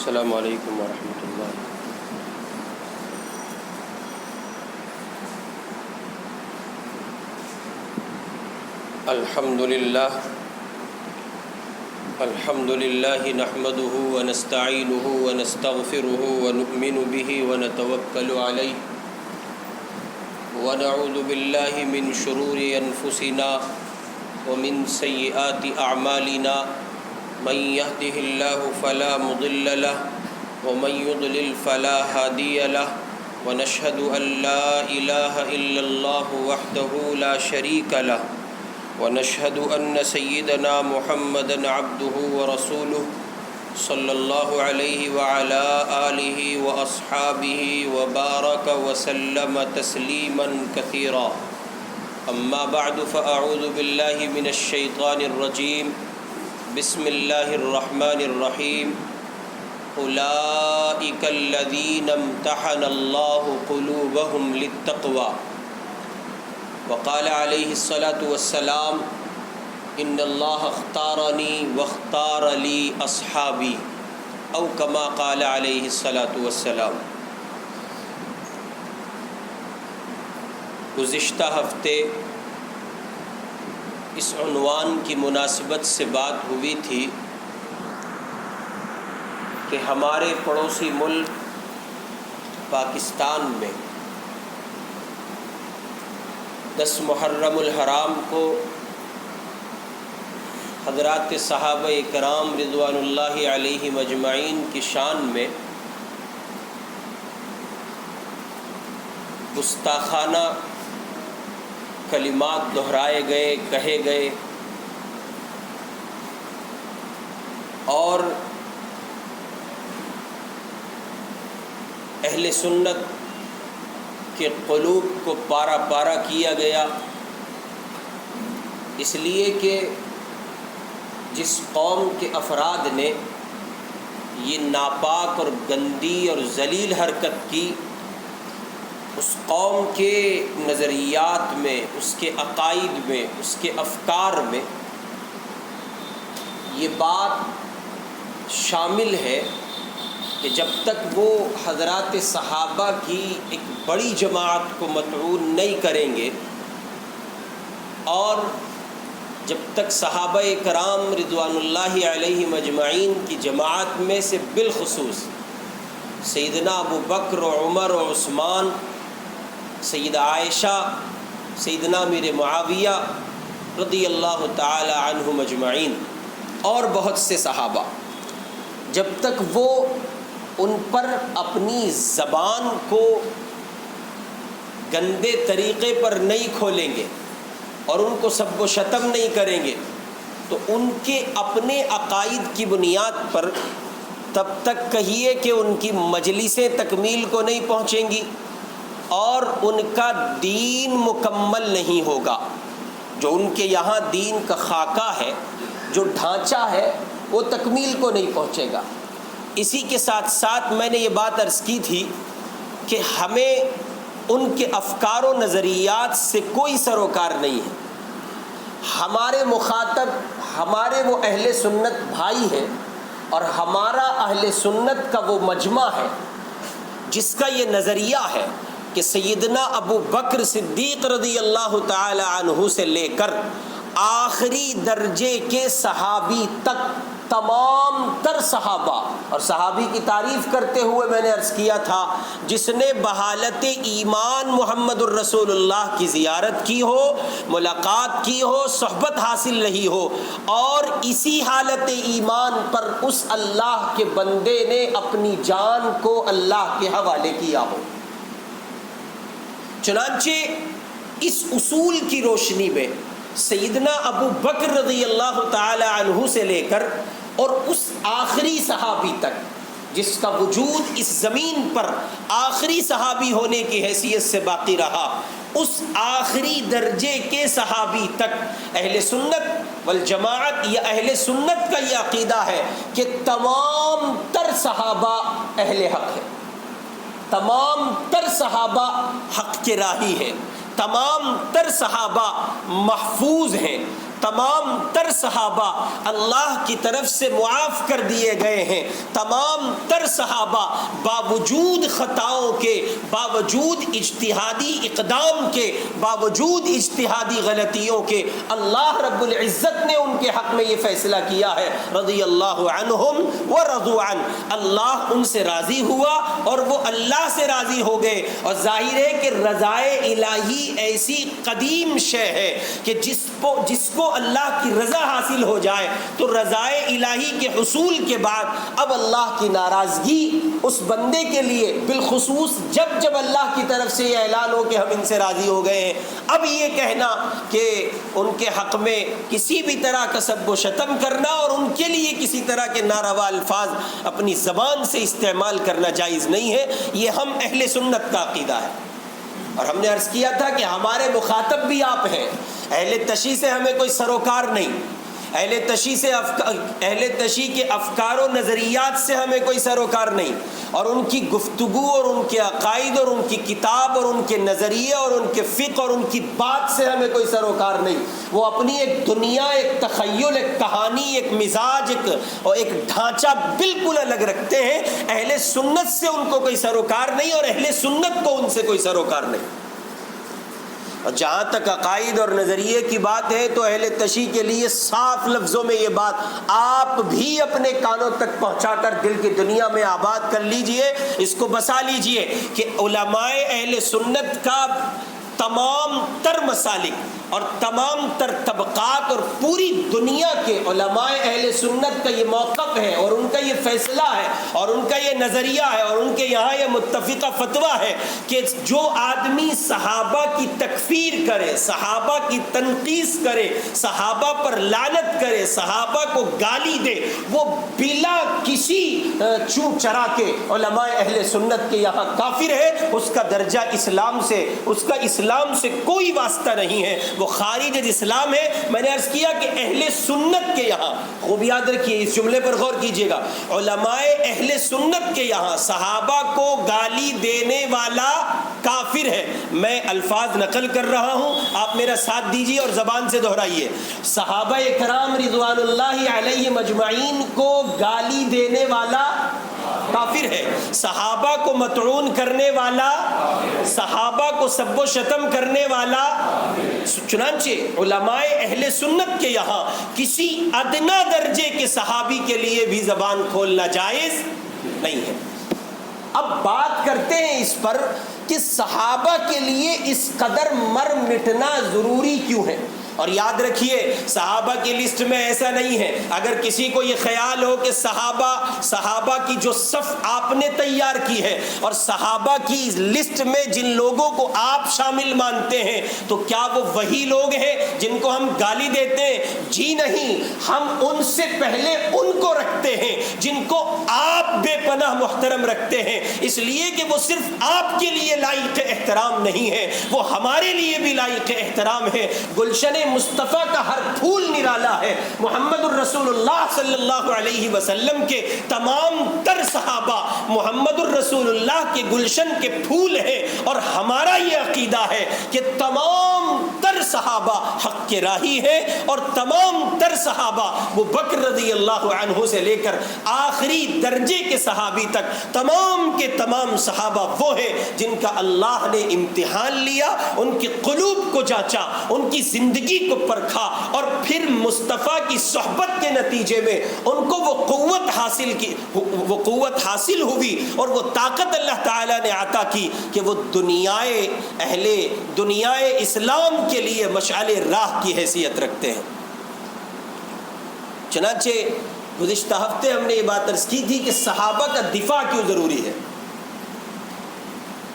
السلام علیکم ورحمۃ اللہ۔ الحمد للہ نحمده ونستعینه ونستغفره ونؤمن به ونتوکل علیہ ونعوذ باللہ من شرور انفسنا ومن سیئات اعمالنا من يهده الله فلا مضل له ومن يضلل فلا هادي له ونشهد أن لا إله إلا الله وحده لا شريك له ونشهد أن سيدنا محمدا عبده ورسوله صلى الله عليه وعلى آله وأصحابه وبارك وسلم تسليما كثيرا، أما بعد فأعوذ بالله من الشيطان الرجيم، بسم الله الرحمن الرحيم، أولئك الذين امتحن الله قلوبهم للتقوى، وقال عليه الصلاة والسلام، إن الله اختارني واختار لي أصحابي، أو كما قال عليه الصلاة والسلام۔ گزشتہ ہفتے اس عنوان کی مناسبت سے بات ہوئی تھی کہ ہمارے پڑوسی ملک پاکستان میں 10 محرم الحرام کو حضرات صحابہ کرام رضوان اللہ علیہم اجمعین کی شان میں گستاخانہ کلمات دہرائے گئے، کہے گئے، اور اہل سنت کے قلوب کو پارا پارا کیا گیا، اس لیے کہ جس قوم کے افراد نے یہ ناپاک اور گندی اور ذلیل حرکت کی، اس قوم کے نظریات میں، اس کے عقائد میں، اس کے افکار میں یہ بات شامل ہے کہ جب تک وہ حضرات صحابہ کی ایک بڑی جماعت کو مطعون نہیں کریں گے، اور جب تک صحابہ کرام رضوان اللہ علیہم اجمعین کی جماعت میں سے بالخصوص سیدنا ابو بکر و عمر و عثمان، سیدہ عائشہ، سیدنا امیر معاویہ رضی اللہ تعالی عنہم اجمعین اور بہت سے صحابہ، جب تک وہ ان پر اپنی زبان کو گندے طریقے پر نہیں کھولیں گے اور ان کو سب و شتم نہیں کریں گے، تو ان کے اپنے عقائد کی بنیاد پر تب تک کہیے کہ ان کی مجلسیں تکمیل کو نہیں پہنچیں گی اور ان کا دین مکمل نہیں ہوگا۔ جو ان کے یہاں دین کا خاکہ ہے، جو ڈھانچہ ہے، وہ تکمیل کو نہیں پہنچے گا۔ اسی کے ساتھ ساتھ میں نے یہ بات عرض کی تھی کہ ہمیں ان کے افکار و نظریات سے کوئی سروکار نہیں ہے۔ ہمارے مخاطب ہمارے وہ اہل سنت بھائی ہیں، اور ہمارا اہل سنت کا وہ مجمع ہے جس کا یہ نظریہ ہے کہ سیدنا ابو بکر صدیق رضی اللہ تعالی عنہ سے لے کر آخری درجے کے صحابی تک تمام تر صحابہ، اور صحابی کی تعریف کرتے ہوئے میں نے عرض کیا تھا جس نے بحالت ایمان محمد الرسول اللہ کی زیارت کی ہو، ملاقات کی ہو، صحبت حاصل رہی ہو، اور اسی حالت ایمان پر اس اللہ کے بندے نے اپنی جان کو اللہ کے حوالے کیا ہو۔ چنانچہ اس اصول کی روشنی میں سیدنا ابو بکر رضی اللہ تعالی عنہ سے لے کر اور اس آخری صحابی تک جس کا وجود اس زمین پر آخری صحابی ہونے کی حیثیت سے باقی رہا، اس آخری درجے کے صحابی تک اہل سنت والجماعت یا اہل سنت کا یہ عقیدہ ہے کہ تمام تر صحابہ اہل حق ہیں، تمام تر صحابہ حق کے راہی ہیں، تمام تر صحابہ محفوظ ہیں، تمام تر صحابہ اللہ کی طرف سے معاف کر دیے گئے ہیں. تمام تر صحابہ باوجود خطاؤں کے، باوجود اجتہادی اقدام کے، باوجود اجتہادی غلطیوں کے، اللہ رب العزت نے ان کے حق میں یہ فیصلہ کیا ہے رضی اللہ عنہم ورضوا عنہ. اللہ ان سے راضی ہوا اور وہ اللہ سے راضی ہو گئے. اور ظاہر ہے کہ رضائے الہی ایسی قدیم شے ہے کہ جس کو اللہ کی رضا حاصل ہو جائے تو رضائے الہی کے حصول کے بعد اب اللہ کی ناراضگی اس بندے کے لیے، بالخصوص جب اللہ کی طرف سے یہ اعلان ہو کہ ہم ان سے راضی ہو گئے ہیں، اب یہ کہنا کہ ان کے حق میں کسی بھی طرح کا سب و شتم کرنا اور ان کے لیے کسی طرح کے ناروا الفاظ اپنی زبان سے استعمال کرنا جائز نہیں ہے. یہ ہم اہل سنت کا عقیدہ ہے. اور ہم نے عرض کیا تھا کہ ہمارے مخاطب بھی آپ ہیں. اہل تشیع سے ہمیں کوئی سروکار نہیں. اہل تشیع کے افکار و نظریات سے ہمیں کوئی سروکار نہیں، اور ان کی گفتگو اور ان کے عقائد اور ان کی کتاب اور ان کے نظریے اور ان کے فقہ اور ان کی بات سے ہمیں کوئی سروکار نہیں. وہ اپنی ایک دنیا، ایک تخیل، ایک کہانی، ایک مزاج، ایک ڈھانچہ بالکل الگ رکھتے ہیں. اہل سنت سے ان کو کوئی سروکار نہیں اور اہل سنت کو ان سے کوئی سروکار نہیں. اور جہاں تک عقائد اور نظریے کی بات ہے تو اہل تشیع کے لیے صاف لفظوں میں یہ بات آپ بھی اپنے کانوں تک پہنچا کر دل کی دنیا میں آباد کر لیجئے، اس کو بسا لیجئے کہ علماء اہل سنت کا تمام تر مسالک اور تمام تر طبقات اور پوری دنیا کے علماء اہل سنت کا یہ موقف ہے اور ان کا یہ فیصلہ ہے اور ان کا یہ نظریہ ہے اور ان کے یہاں یہ متفقہ فتویٰ ہے کہ جو آدمی صحابہ کی تکفیر کرے، صحابہ کی تنقیص کرے، صحابہ پر لعنت کرے، صحابہ کو گالی دے، وہ بلا کسی چوں چرا کے علماء اہل سنت کے یہاں کافر ہے. اس کا درجہ اسلام سے، اس کا اسلام سے کوئی واسطہ نہیں ہے، وہ خارج اسلام ہے. میں نے عرض کیا کہ اہل سنت کے یہاں، خوب یاد رکھیے اس جملے پر غور کیجئے گا، علماء اہل سنت کے یہاں صحابہ کو گالی دینے والا کافر ہے. میں الفاظ نقل کر رہا ہوں، آپ میرا ساتھ دیجئے اور زبان سے دہرائیے. صحابہ کرام رضوان اللہ علیہم اجمعین کو گالی دینے والا کافر ہے. صحابہ کو مطعون کرنے والا، صحابہ کو سب و شتم کرنے والا. چنانچہ علماء اہل سنت کے یہاں کسی ادنا درجے کے صحابی کے لیے بھی زبان کھولنا جائز نہیں ہے. اب بات کرتے ہیں اس پر کہ صحابہ کے لیے اس قدر مر مٹنا ضروری کیوں ہے. اور یاد رکھیے صحابہ کی لسٹ میں ایسا نہیں ہے، اگر کسی کو یہ خیال ہو کہ صحابہ کی جو صف آپ نے تیار کی ہے اور صحابہ کی لسٹ میں جن لوگوں کو آپ شامل مانتے ہیں تو کیا وہ وہی لوگ ہیں جن کو ہم گالی دیتے ہیں؟ جی نہیں، ہم ان سے پہلے ان کو رکھتے ہیں جن کو آپ بے پناہ محترم رکھتے ہیں، اس لیے کہ وہ صرف آپ کے لیے لائق احترام نہیں ہے، وہ ہمارے لیے بھی لائق احترام ہے. گلشن مصطفیٰ کا ہر پھول نرالا ہے. محمد الرسول اللہ صلی اللہ علیہ وسلم کے تمام تر صحابہ محمد الرسول اللہ کے گلشن کے پھول ہیں، اور ہمارا یہ عقیدہ ہے کہ تمام تر صحابہ حق کے راہی ہیں اور تمام تر صحابہ ابو بکر رضی اللہ عنہ سے لے کر آخری درجے کے صحابی تک تمام کے تمام صحابہ وہ ہیں جن کا اللہ نے امتحان لیا، ان کے قلوب کو جانچا، ان کی زندگی کو پرکھا، اور پھر مصطفیٰ کی صحبت کے نتیجے میں ان کو وہ قوت حاصل ہوئی اور وہ طاقت اللہ تعالیٰ نے عطا کی کہ وہ دنیائے اسلام کے لیے مشعل راہ کی حیثیت رکھتے ہیں. چنانچہ گزشتہ ہفتے ہم نے یہ بات عرض کی تھی کہ صحابہ کا دفاع کیوں ضروری ہے.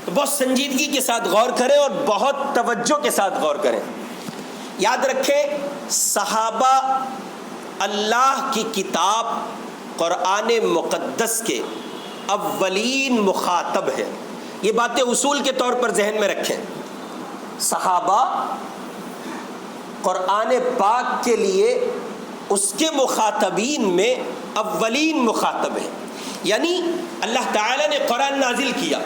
تو بہت سنجیدگی کے ساتھ غور کریں اور بہت توجہ کے ساتھ غور کریں. یاد رکھیں صحابہ اللہ کی کتاب قرآن مقدس کے اولین مخاطب ہیں. یہ باتیں اصول کے طور پر ذہن میں رکھیں. صحابہ قرآن پاک کے لیے اس کے مخاطبین میں اولین مخاطب ہیں. یعنی اللہ تعالیٰ نے قرآن نازل کیا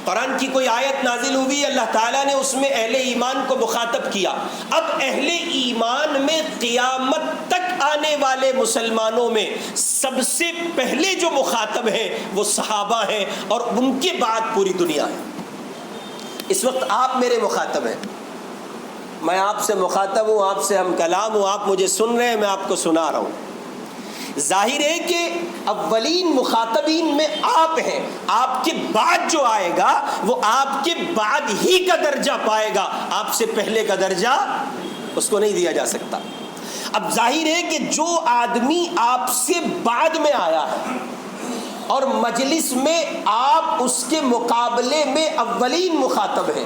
قرآن کی کوئی آیت نازل ہوئی، اللہ تعالیٰ نے اس میں اہل ایمان کو مخاطب کیا. اب اہل ایمان میں قیامت تک آنے والے مسلمانوں میں سب سے پہلے جو مخاطب ہیں وہ صحابہ ہیں، اور ان کے بعد پوری دنیا ہے. اس وقت آپ میرے مخاطب ہیں، میں آپ سے مخاطب ہوں، آپ سے ہم کلام ہوں، آپ مجھے سن رہے ہیں، میں آپ کو سنا رہا ہوں. ظاہر ہے کہ اولین مخاطبین میں آپ ہیں. آپ کے بعد جو آئے گا وہ آپ کے بعد ہی کا درجہ پائے گا، آپ سے پہلے کا درجہ اس کو نہیں دیا جا سکتا. اب ظاہر ہے کہ جو آدمی آپ سے بعد میں آیا ہے اور مجلس میں آپ اس کے مقابلے میں اولین مخاطب ہیں،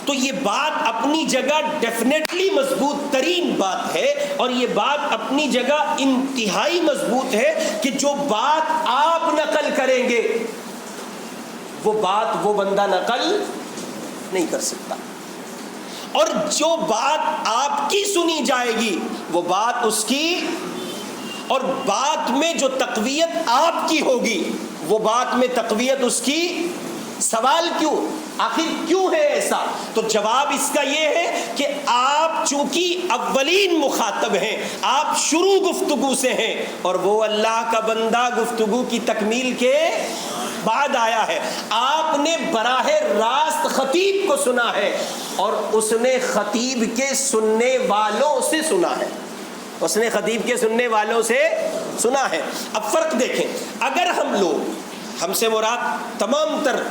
تو یہ بات اپنی جگہ ڈیفینیٹلی مضبوط ترین بات ہے، اور یہ بات اپنی جگہ انتہائی مضبوط ہے کہ جو بات آپ نقل کریں گے وہ بات وہ بندہ نقل نہیں کر سکتا، اور جو بات آپ کی سنی جائے گی وہ بات اس کی، اور بات میں جو تقویت آپ کی ہوگی وہ بات میں تقویت اس کی. سوال کیوں؟ آخر کیوں ہے ایسا؟ تو جواب اس کا یہ ہے کہ آپ چونکہ اولین مخاطب ہیں، آپ شروع گفتگو سے ہیں، اور وہ اللہ کا بندہ گفتگو کی تکمیل کے بعد آیا ہے. آپ نے براہ راست خطیب کو سنا ہے، اور اس نے خطیب کے سننے والوں سے سنا ہے، اس نے خطیب کے سننے والوں سے سنا ہے. اب فرق دیکھیں، اگر ہم لوگ، ہم سے مراد تمام تر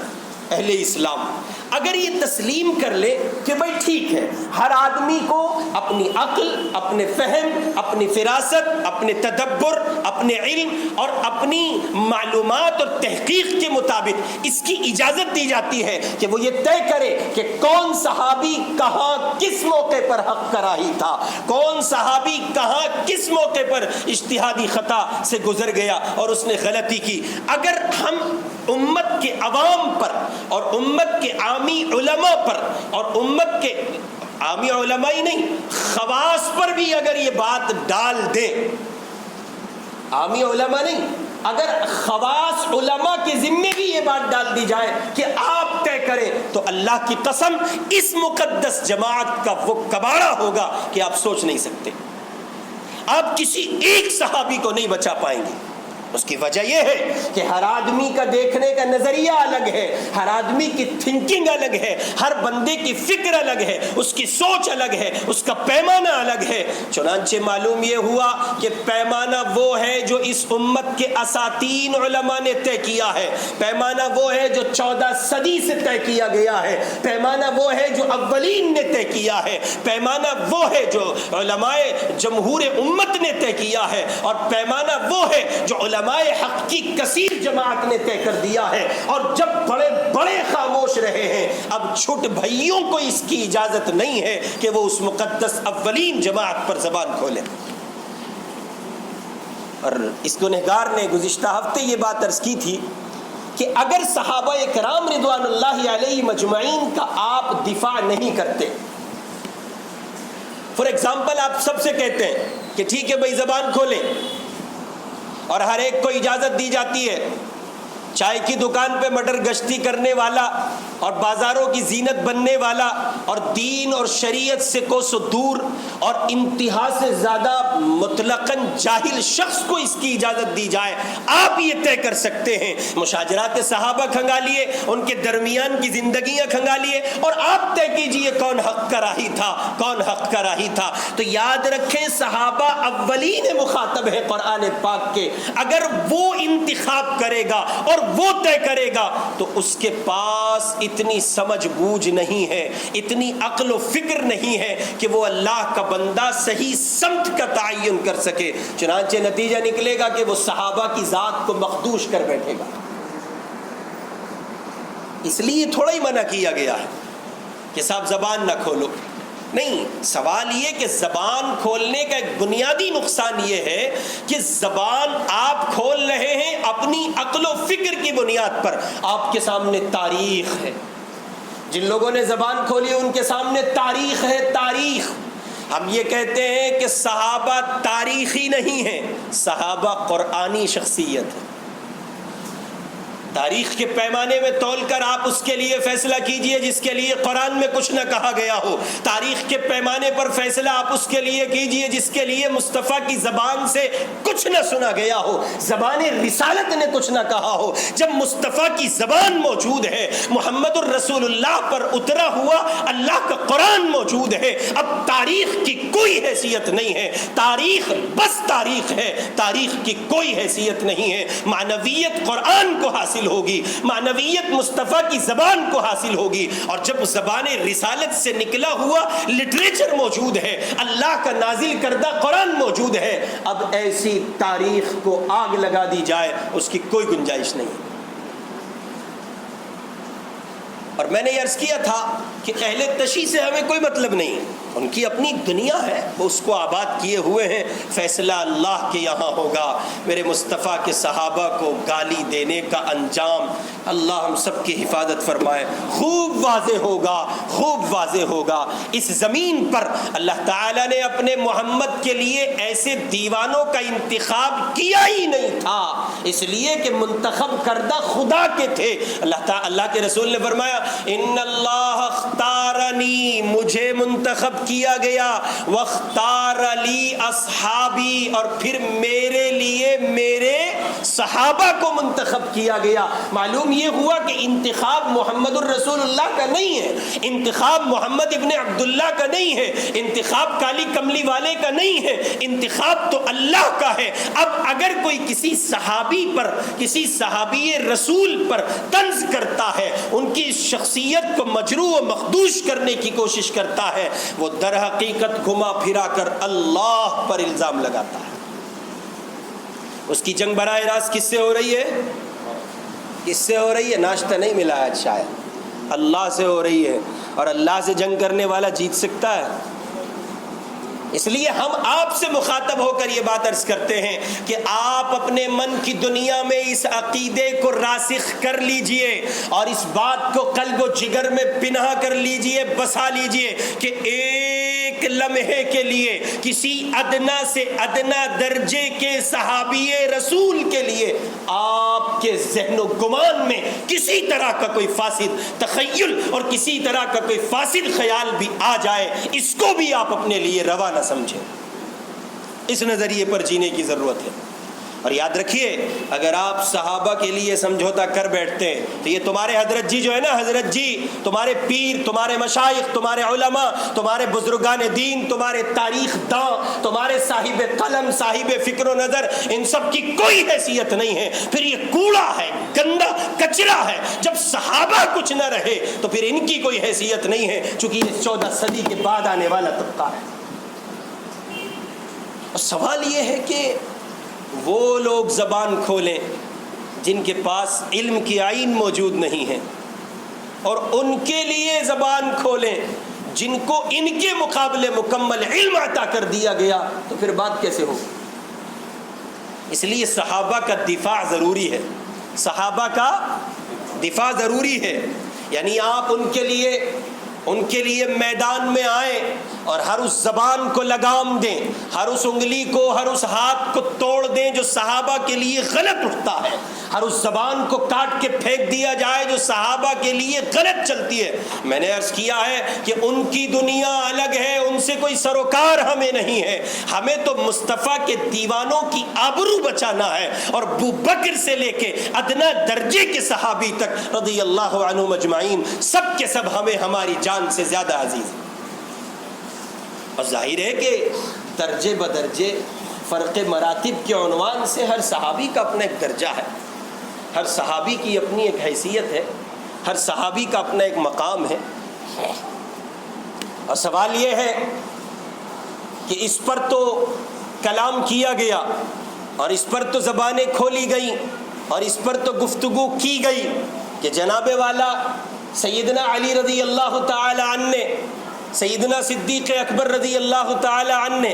اہل اسلام، اگر یہ تسلیم کر لے کہ بھائی ٹھیک ہے، ہر آدمی کو اپنی عقل، اپنے فہم، اپنی فراست، اپنے تدبر، اپنے علم اور اپنی معلومات اور تحقیق کے مطابق اس کی اجازت دی جاتی ہے کہ وہ یہ طے کرے کہ کون صحابی کہاں کس موقع پر حق کا راہی تھا، کون صحابی کہاں کس موقع پر اجتہادی خطا سے گزر گیا اور اس نے غلطی کی. اگر ہم امت کے عوام پر اور امت کے عامی علماء پر اور امت کے عامی علماء ہی نہیں، خواص پر بھی اگر یہ بات ڈال دیں، عامی علماء نہیں، اگر خواص علماء کے ذمے بھی یہ بات ڈال دی جائے کہ آپ طے کریں، تو اللہ کی قسم اس مقدس جماعت کا وہ کباڑہ ہوگا کہ آپ سوچ نہیں سکتے. آپ کسی ایک صحابی کو نہیں بچا پائیں گے. اس کی وجہ یہ ہے کہ ہر آدمی کا دیکھنے کا نظریہ الگ ہے، ہر آدمی کی تھنکنگ الگ ہے، ہر بندے کی فکر الگ ہے، اس کی سوچ الگ ہے، اس کا پیمانہ الگ ہے. چنانچہ معلوم یہ ہوا کہ پیمانہ وہ ہے جو اس امت کے اساتین علماء نے طے کیا ہے، پیمانہ وہ ہے جو 14 صدی سے طے کیا گیا ہے، پیمانہ وہ ہے جو اولین نے طے کیا ہے، پیمانہ وہ ہے جو علماء جمہور امت نے طے کیا ہے، اور پیمانہ وہ ہے جو علماء حق کی کثیر جماعت نے طے کر دیا ہے. اور جب بڑے بڑے خاموش رہے ہیں، اب چھوٹ بھائیوں کو اس کی اجازت نہیں ہے کہ وہ اس مقدس اولین جماعت پر زبان کھولیں. اور اس گنہگار نے گزشتہ ہفتے یہ بات عرض کی تھی کہ اگر صحابہ کرام رضوان اللہ علیہ مجمعین کا آپ دفاع نہیں کرتے، فور ایگزامپل آپ سب سے کہتے ہیں کہ ٹھیک ہے بھائی زبان کھولیں، اور ہر ایک کو اجازت دی جاتی ہے، چائے کی دکان پہ مٹر گشتی کرنے والا اور بازاروں کی زینت بننے والا اور دین اور شریعت سے کوسوں دور اور انتہا سے زیادہ مطلقاً جاہل شخص کو اس کی اجازت دی جائے. آپ یہ طے کر سکتے ہیں، مشاجرات صحابہ کھنگالیے، ان کے درمیان کی زندگیاں کھنگالیے، اور آپ طے کیجئے کون حق کا راہی تھا، کون حق کا راہی تھا. تو یاد رکھیں، صحابہ اولین مخاطب ہے قرآن پاک کے. اگر وہ انتخاب کرے گا اور وہ طے کرے گا تو اس کے پاس اتنی سمجھ بوجھ نہیں ہے، اتنی عقل و فکر نہیں ہے کہ وہ اللہ کا بندہ صحیح سمت کا تعین کر سکے. چنانچہ نتیجہ نکلے گا کہ وہ صحابہ کی ذات کو مخدوش کر بیٹھے گا. اس لیے تھوڑا ہی منع کیا گیا ہے کہ صاحب زبان نہ کھولو. نہیں، سوال یہ کہ زبان کھولنے کا ایک بنیادی نقصان یہ ہے کہ زبان آپ کھول رہے ہیں اپنی عقل و فکر کی بنیاد پر. آپ کے سامنے تاریخ ہے، جن لوگوں نے زبان کھولی ان کے سامنے تاریخ ہے. تاریخ، ہم یہ کہتے ہیں کہ صحابہ تاریخی نہیں ہیں، صحابہ قرآنی شخصیت ہے. تاریخ کے پیمانے میں تول کر آپ اس کے لیے فیصلہ کیجئے جس کے لیے قرآن میں کچھ نہ کہا گیا ہو. تاریخ کے پیمانے پر فیصلہ آپ اس کے لیے کیجئے جس کے لیے مصطفیٰ کی زبان سے کچھ نہ سنا گیا ہو, زبان رسالت نے کچھ نہ کہا ہو. جب مصطفیٰ کی زبان موجود ہے, محمد الرسول اللہ پر اترا ہوا اللہ کا قرآن موجود ہے, اب تاریخ کی کوئی حیثیت نہیں ہے. تاریخ بس تاریخ ہے, تاریخ کی کوئی حیثیت نہیں ہے. معنویت قرآن کو حاصل ہوگی, معنویت مصطفیٰ کی زبان کو حاصل ہوگی. اور جب زبان رسالت سے نکلا ہوا لٹریچر موجود ہے, اللہ کا نازل کردہ قرآن موجود ہے, اب ایسی تاریخ کو آگ لگا دی جائے اس کی کوئی گنجائش نہیں. اور میں نے یہ عرض کیا تھا کہ اہل تشیع سے ہمیں کوئی مطلب نہیں, ان کی اپنی دنیا ہے, وہ اس کو آباد کیے ہوئے ہیں. فیصلہ اللہ کے یہاں ہوگا. میرے مصطفیٰ کے صحابہ کو گالی دینے کا انجام اللہ ہم سب کی حفاظت فرمائے, خوب واضح ہوگا, خوب واضح ہوگا. اس زمین پر اللہ تعالیٰ نے اپنے محمد کے لیے ایسے دیوانوں کا انتخاب کیا ہی نہیں تھا, اس لیے کہ منتخب کردہ خدا کے تھے. اللہ کے رسول نے فرمایا ان اللہ اختارنی, مجھے منتخب کیا گیا, واختار لی اصحابی, اور پھر میرے لیے میرے صحابہ کو منتخب کیا گیا. معلوم یہ ہوا کہ انتخاب محمد الرسول اللہ کا نہیں ہے, انتخاب محمد ابن عبداللہ کا نہیں ہے, انتخاب کالی کملی والے کا نہیں ہے, انتخاب تو اللہ کا ہے. اب اگر کوئی کسی صحابی پر, کسی صحابی رسول پر طنز کرتا ہے, ان کی شخصیت کو مجروح و مخدوش کرنے کی کوشش کرتا ہے, وہ در حقیقت گھما پھرا کر اللہ پر الزام لگاتا ہے. اس کی جنگ براہ راست کس سے ہو رہی ہے؟ کس سے ہو رہی ہے؟ ناشتہ نہیں ملا ہے شاید, اللہ سے ہو رہی ہے. اور اللہ سے جنگ کرنے والا جیت سکتا ہے؟ اس لیے ہم آپ سے مخاطب ہو کر یہ بات عرض کرتے ہیں کہ آپ اپنے من کی دنیا میں اس عقیدے کو راسخ کر لیجئے اور اس بات کو قلب و جگر میں پنہا کر لیجئے, بسا لیجئے کہ ایک لمحے کے لیے کسی ادنا سے ادنا درجے کے صحابی رسول کے لیے آپ کے ذہن و گمان میں کسی طرح کا کوئی فاسد تخیل اور کسی طرح کا کوئی فاسد خیال بھی آ جائے, اس کو بھی آپ اپنے لیے روا نہ سمجھیں. اس نظریے پر جینے کی ضرورت ہے. اور یاد رکھیے, اگر آپ صحابہ کے لیے سمجھوتا کر بیٹھتے ہیں تو یہ تمہارے حضرت جی جو ہے نا, حضرت جی, تمہارے پیر, تمہارے مشائخ, تمہارے علماء, تمہارے بزرگان دین, تمہارے تاریخ داں, تمہارے صاحب قلم, صاحب فکر و نظر, ان سب کی کوئی حیثیت نہیں ہے. پھر یہ کوڑا ہے, گندا کچرا ہے. جب صحابہ کچھ نہ رہے تو پھر ان کی کوئی حیثیت نہیں ہے, چونکہ یہ 14 صدی کے بعد آنے والا طبقہ ہے. اور سوال یہ ہے کہ وہ لوگ زبان کھولیں جن کے پاس علم کی آئین موجود نہیں ہے, اور ان کے لیے زبان کھولیں جن کو ان کے مقابلے مکمل علم عطا کر دیا گیا, تو پھر بات کیسے ہو؟ اس لیے صحابہ کا دفاع ضروری ہے, صحابہ کا دفاع ضروری ہے. یعنی آپ ان کے لیے میدان میں آئیں اور ہر اس زبان کو لگام دیں, ہر اس انگلی کو, ہر اس ہاتھ کو توڑ دیں جو صحابہ کے لیے غلط اٹھتا ہے, ہر اس زبان کو کاٹ کے پھینک دیا جائے جو صحابہ کے لیے غلط چلتی ہے. میں نے عرض کیا ہے کہ ان کی دنیا الگ ہے, ان سے کوئی سروکار ہمیں نہیں ہے. ہمیں تو مصطفیٰ کے دیوانوں کی آبرو بچانا ہے, اور ابو بکر سے لے کے ادنا درجے کے صحابی تک رضی اللہ عنہم اجمعین, سب کے سب ہمیں ہماری جان سے زیادہ عزیز ہیں. اور ظاہر ہے کہ درجے بدرجے فرق مراتب کے عنوان سے ہر صحابی کا اپنا ایک درجہ ہے, ہر صحابی کی اپنی ایک حیثیت ہے, ہر صحابی کا اپنا ایک مقام ہے. اور سوال یہ ہے کہ اس پر تو کلام کیا گیا, اور اس پر تو زبانیں کھولی گئیں, اور اس پر تو گفتگو کی گئی کہ جناب والا سیدنا علی رضی اللہ تعالی عنہ نے, سیدنا صدیق اکبر رضی اللہ تعالی عنہ نے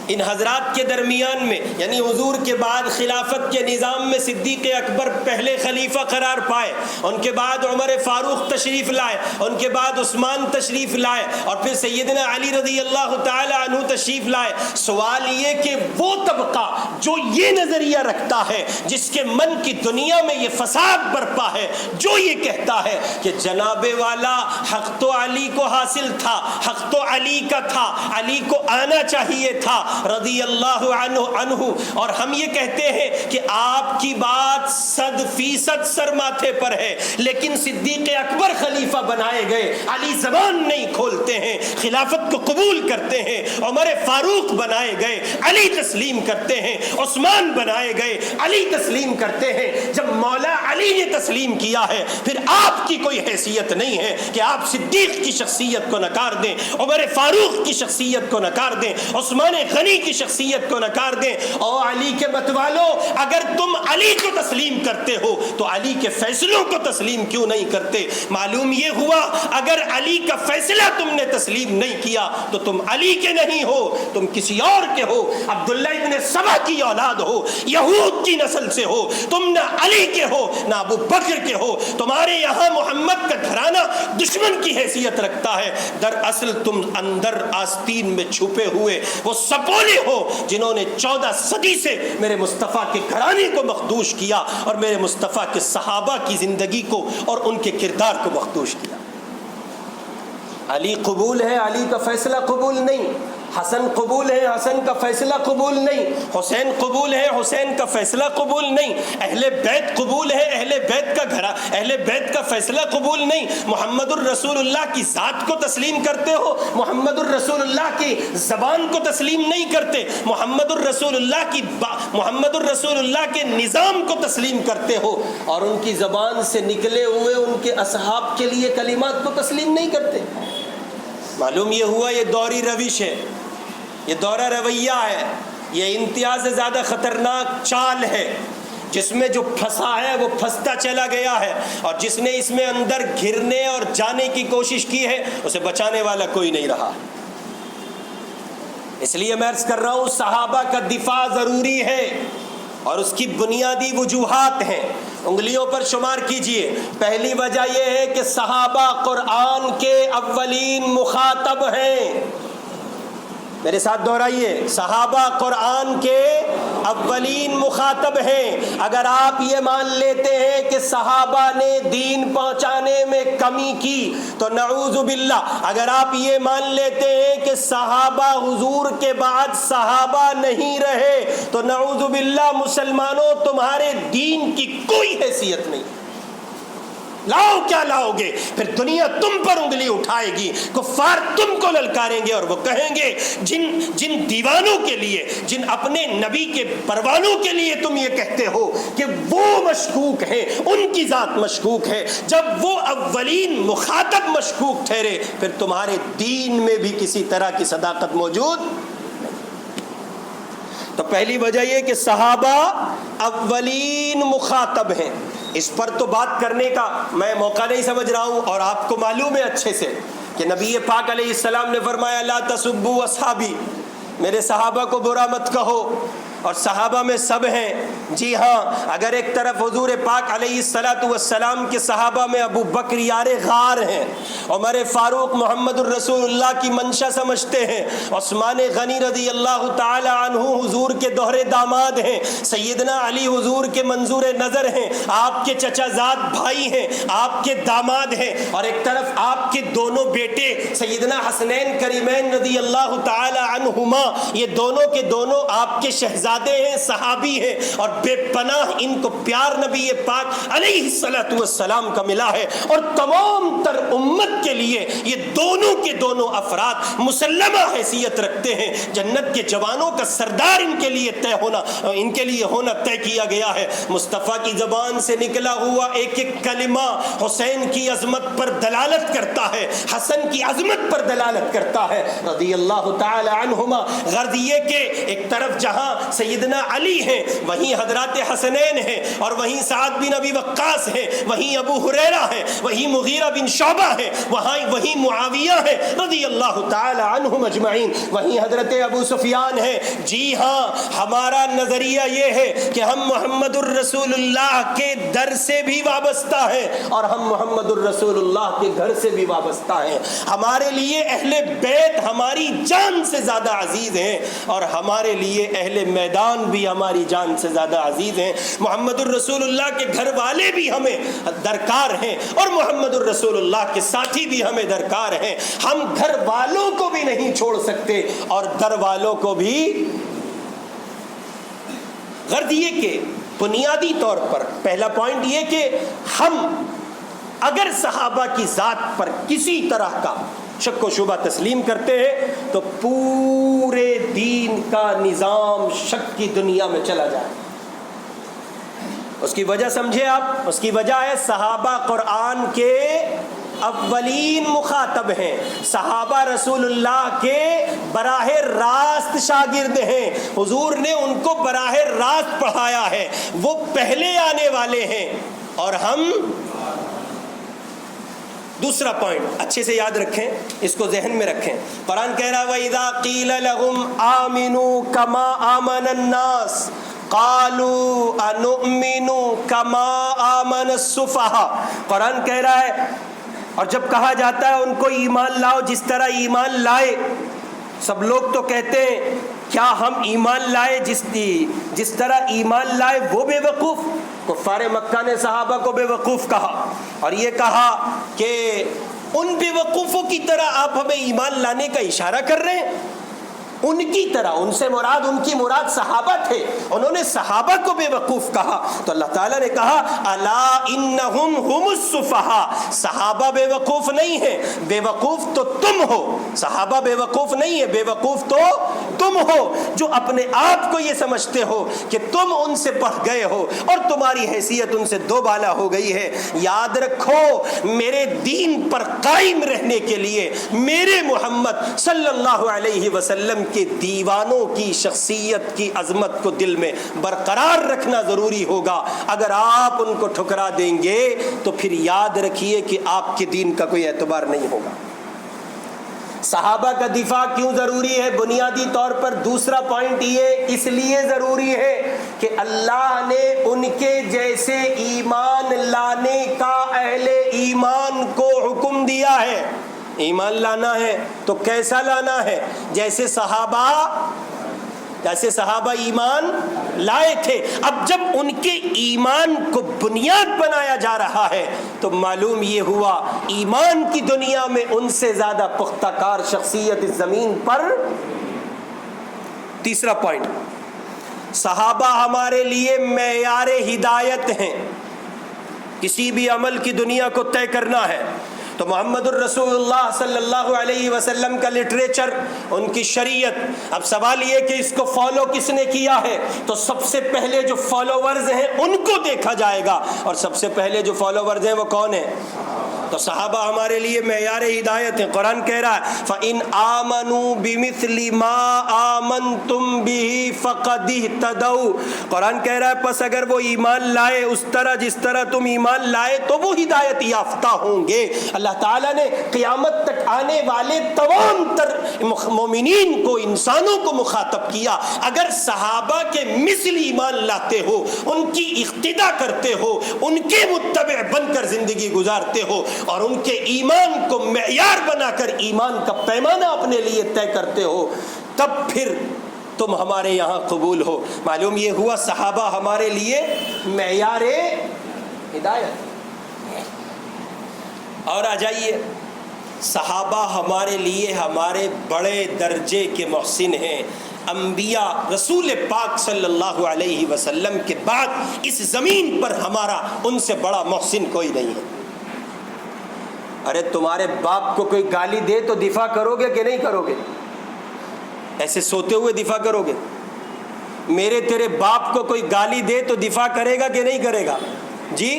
ان حضرات کے درمیان میں، یعنی حضور کے بعد خلافت کے نظام میں صدیق اکبر پہلے خلیفہ قرار پائے، ان کے بعد عمر فاروق تشریف لائے، ان کے بعد عثمان تشریف لائے، اور پھر سیدنا علی رضی اللہ تعالی عنہ تشریف لائے۔ سوال یہ کہ وہ طبقہ جو یہ نظریہ رکھتا ہے، جس کے من کی دنیا میں یہ فساد برپا ہے، جو یہ کہتا ہے کہ جناب والا حق تو علی کو حاصل تھا، حق تو علی کا تھا، علی کو آنا چاہیے تھا رضی اللہ عنہ، اور ہم یہ کہتے ہیں کہ آپ کی بات 100% سر ماتھے پر ہے، لیکن صدیق اکبر خلیفہ بنائے گئے، علی زبان نہیں کھولتے ہیں، خلافت کو قبول کرتے ہیں، عمر فاروق بنائے گئے، علی تسلیم کرتے ہیں، عثمان بنائے گئے، علی تسلیم کرتے ہیں۔ جب مولا علی نے تسلیم کیا ہے، پھر آپ کی کوئی حیثیت نہیں ہے کہ آپ صدیق کی شخصیت کو نکار دیں، عمر فاروق کی شخصیت کو نکار دیں، عثمان غنی کی شخصیت کو نکار دیں۔ او علی کے مت والو، اگر تم علی کو تسلیم کرتے ہو تو علی کے فیصلوں کو تسلیم کیوں نہیں کرتے؟ معلوم یہ ہوا اگر علی کا فیصلہ تم نے تسلیم نہیں کیا تو تم علی کے نہیں ہو، تم کسی اور کے ہو، عبداللہ ابن سبا کی اولاد ہو، یہود کی نسل سے ہو، تم نہ علی کے ہو نہ ابو بکر کے ہو، تمہارے یہاں محمد کا گھرانہ دشمن کی حیثیت رکھتا ہے، دراصل تم اندر آستین میں چھپے ہوئے وہ سپولے ہو جنہوں نے 14 صدی سے میرے مصطفیٰ کے گھرانے کو مخدوش کیا اور میرے مصطفیٰ کے صحابہ کی زندگی کو اور ان کے کردار کو مخدوش کیا۔ علی قبول ہے، علی کا فیصلہ قبول نہیں، حسن قبول ہے، حسن کا فیصلہ قبول نہیں، حسین قبول ہے، حسین کا فیصلہ قبول نہیں، اہل بیت قبول ہے، اہل بیت کا فیصلہ قبول نہیں۔ محمد الرسول اللہ کی ذات کو تسلیم کرتے ہو، محمد الرسول اللہ کی زبان کو تسلیم نہیں کرتے، محمد الرسول اللہ کے نظام کو تسلیم کرتے ہو، اور ان کی زبان سے نکلے ہوئے ان کے اصحاب کے لیے کلمات کو تسلیم نہیں کرتے۔ معلوم یہ ہوا یہ دوری روش ہے، یہ دورہ رویہ ہے، یہ انتہا سے زیادہ خطرناک چال ہے، جس میں جو پھنسا ہے وہ پھنستا چلا گیا ہے، اور جس نے اس میں اندر گھرنے اور جانے کی کوشش کی ہے اسے بچانے والا کوئی نہیں رہا۔ اس لیے میں عرض کر رہا ہوں صحابہ کا دفاع ضروری ہے، اور اس کی بنیادی وجوہات ہیں، انگلیوں پر شمار کیجئے۔ پہلی وجہ یہ ہے کہ صحابہ قرآن کے اولین مخاطب ہیں، میرے ساتھ دہرائیے، صحابہ قرآن کے اولین مخاطب ہیں۔ اگر آپ یہ مان لیتے ہیں کہ صحابہ نے دین پہنچانے میں کمی کی تو نعوذ باللہ، اگر آپ یہ مان لیتے ہیں کہ صحابہ حضور کے بعد صحابہ نہیں رہے تو نعوذ باللہ مسلمانوں تمہارے دین کی کوئی حیثیت نہیں۔ لاؤ کیا لاؤ گے؟ پھر دنیا تم پر انگلی اٹھائے گی، کفار تم کو للکاریں گے، اور وہ کہیں گے جن دیوانوں کے لیے، جن اپنے نبی کے پروانوں کے لیے تم یہ کہتے ہو کہ وہ مشکوک ہیں، ان کی ذات مشکوک ہے، جب وہ اولین مخاطب مشکوک ٹھہرے پھر تمہارے دین میں بھی کسی طرح کی صداقت موجود نہیں۔ تو پہلی وجہ یہ کہ صحابہ اولین مخاطب ہیں۔ اس پر تو بات کرنے کا میں موقع نہیں سمجھ رہا ہوں، اور آپ کو معلوم ہے اچھے سے کہ نبی پاک علیہ السلام نے فرمایا لا تسبوا اصحابی، میرے صحابہ کو برا مت کہو، اور صحابہ میں سب ہیں۔ جی ہاں، اگر ایک طرف حضور پاک علیہ السلام کے صحابہ میں ابو بکر یار غار ہیں، عمر فاروق محمد الرسول اللہ کی منشا سمجھتے ہیں، عثمان غنی رضی اللہ تعالی عنہ حضور کے دوہرے داماد ہیں، سیدنا علی حضور کے منظور نظر ہیں، آپ کے چچا زاد بھائی ہیں، آپ کے داماد ہیں، اور ایک طرف آپ کے دونوں بیٹے سیدنا حسنین کریمین رضی اللہ تعالی عنہما، یہ دونوں کے دونوں آپ کے شہزادے ہیں، صحابی ہیں، اور بے پناہ ان کو پیار نبی پاک علیہ السلام کا ملا ہے، اور تمام تر امت کے لیے یہ دونوں کے دونوں افراد مسلمہ حیثیت رکھتے ہیں۔ جنت کے جوانوں کا سردار ان کے لیے ہونا طے کیا گیا ہے۔ مصطفیٰ کی زبان سے نکلا ہوا ایک ایک کلمہ حسین کی عظمت پر دلالت کرتا ہے، حسن کی عظمت پر دلالت کرتا ہے رضی اللہ تعالی عنہما۔ غرض یہ کہ ایک طرف جہاں سیدنا علی ہیں، وہیں حضرات حسنین ہیں، اور وہیں سعد بن ابی وقاص ہیں، وہیں ابو ہریرہ ہیں، وہیں مغیرہ بن شعبہ ہیں، وہیں معاویہ ہیں رضی اللہ تعالی عنہم اجمعین، وہیں حضرت ابو سفیان ہیں۔ جی ہاں، ہمارا نظریہ یہ ہے کہ ہم محمد الرسول اللہ کے در سے بھی وابستہ ہیں اور ہم محمد الرسول اللہ کے گھر سے بھی وابستہ ہیں۔ ہمارے لیے اہل بیت ہماری جان سے زیادہ عزیز ہیں اور ہمارے لیے اہل میدان بھی ہماری جان سے زیادہ عزیز ہیں۔ محمد الرسول اللہ کے گھر والے بھی ہمیں درکار ہیں اور محمد الرسول اللہ کے ساتھی بھی ہمیں درکار ہیں۔ ہم گھر والوں کو بھی نہیں چھوڑ سکتے اور در والوں کو بھی۔ غرض یہ کہ بنیادی طور پر پہلا پوائنٹ یہ کہ ہم اگر صحابہ کی ذات پر کسی طرح کا شک و شبہ تسلیم کرتے ہیں تو پورے دین کا نظام شک کی دنیا میں چلا جائے۔ اس کی وجہ سمجھے آپ، اس کی وجہ ہے صحابہ قرآن کے اولین مخاطب ہیں، صحابہ رسول اللہ کے براہ راست شاگرد ہیں، حضور نے ان کو براہ راست پڑھایا ہے، وہ پہلے آنے والے ہیں اور ہم۔ دوسرا پوائنٹ اچھے سے یاد رکھیں، اس کو ذہن میں رکھیں، قرآن کہہ رہا ہے وَإِذَا قِيلَ لَهُمْ آمِنُوا كَمَا آمَنَ النَّاسِ قَالُوا أَنُؤْمِنُ كَمَا آمَنَ السُّفَهَاءُ۔ قرآن کہہ رہا ہے، اور جب کہا جاتا ہے ان کو ایمان لاؤ جس طرح ایمان لائے، سب لوگ تو کہتے ہیں کیا ہم ایمان لائے جس طرح ایمان لائے وہ بے وقوف؟ کفار مکہ نے صحابہ کو بے وقوف کہا اور یہ کہا کہ ان بے وقوفوں کی طرح آپ ہمیں ایمان لانے کا اشارہ کر رہے ہیں، ان کی طرح۔ ان سے مراد، ان کی مراد صحابہ تھے، انہوں نے صحابہ کو بے وقوف کہا تو اللہ تعالیٰ نے کہا الا انہم ہم السفہاء، صحابہ بے وقوف نہیں ہیں، بے وقوف تو تم ہو، صحابہ بے وقوف نہیں ہے، بے وقوف تو تم ہو جو اپنے آپ کو یہ سمجھتے ہو کہ تم ان سے بڑھ گئے ہو اور تمہاری حیثیت ان سے دو بالا ہو گئی ہے۔ یاد رکھو، میرے دین پر قائم رہنے کے لیے میرے محمد صلی اللہ علیہ وسلم کے دیوانوں کی شخصیت کی عظمت کو دل میں برقرار رکھنا ضروری ہوگا۔ اگر آپ ان کو ٹھکرا دیں گے تو پھر یاد رکھیے کہ آپ کے دین کا کوئی اعتبار نہیں ہوگا۔ صحابہ کا دفاع کیوں ضروری ہے؟ بنیادی طور پر دوسرا پوائنٹ یہ اس لیے ضروری ہے کہ اللہ نے ان کے جیسے ایمان لانے کا اہل ایمان کو حکم دیا ہے۔ ایمان لانا ہے تو کیسا لانا ہے؟ جیسے صحابہ ایمان لائے تھے۔ اب جب ان کے ایمان کو بنیاد بنایا جا رہا ہے تو معلوم یہ ہوا ایمان کی دنیا میں ان سے زیادہ پختہ کار شخصیت اس زمین پر۔ تیسرا پوائنٹ، صحابہ ہمارے لیے معیار ہدایت ہیں۔ کسی بھی عمل کی دنیا کو طے کرنا ہے تو محمد الرسول اللہ صلی اللہ علیہ وسلم کا لٹریچر، ان کی شریعت۔ اب سوال یہ کہ اس کو فالو کس نے کیا ہے، تو سب سے پہلے جو فالوورز ہیں ان کو دیکھا جائے گا، اور سب سے پہلے جو فالوورز ہیں وہ کون ہیں؟ تو صحابہ ہمارے لیے معیار ہدایت ہیں۔ قرآن کہہ رہا ہے فَإِنْ آمَنُوا بِمِثْلِ مَا آمَنْتُمْ بِهِ فَقَدِ اهْتَدَوْا۔ قرآن کہہ رہا ہے پس اگر وہ ایمان لائے اس طرح جس طرح تم ایمان لائے تو وہ ہدایت یافتہ ہوں گے۔ اللہ تعالیٰ نے قیامت تک آنے والے تمام تر مومنین کو، انسانوں کو مخاطب کیا، اگر صحابہ کے مثل ایمان لاتے ہو، ان کی اقتدا کرتے ہو، ان کے متبع بن کر زندگی گزارتے ہو اور ان کے ایمان کو معیار بنا کر ایمان کا پیمانہ اپنے لیے طے کرتے ہو، تب پھر تم ہمارے یہاں قبول ہو۔ معلوم یہ ہوا صحابہ ہمارے لیے معیار ہدایت۔ اور آ جائیے، صحابہ ہمارے لیے ہمارے بڑے درجے کے محسن ہیں۔ انبیاء رسول پاک صلی اللہ علیہ وسلم کے بعد اس زمین پر ہمارا ان سے بڑا محسن کوئی نہیں ہے۔ ارے تمہارے باپ کو کوئی گالی دے تو دفاع کرو گے کہ نہیں کرو گے؟ ایسے سوتے ہوئے دفاع کرو گے؟ میرے تیرے باپ کو کوئی گالی دے تو دفاع کرے گا کہ نہیں کرے گا؟ جی،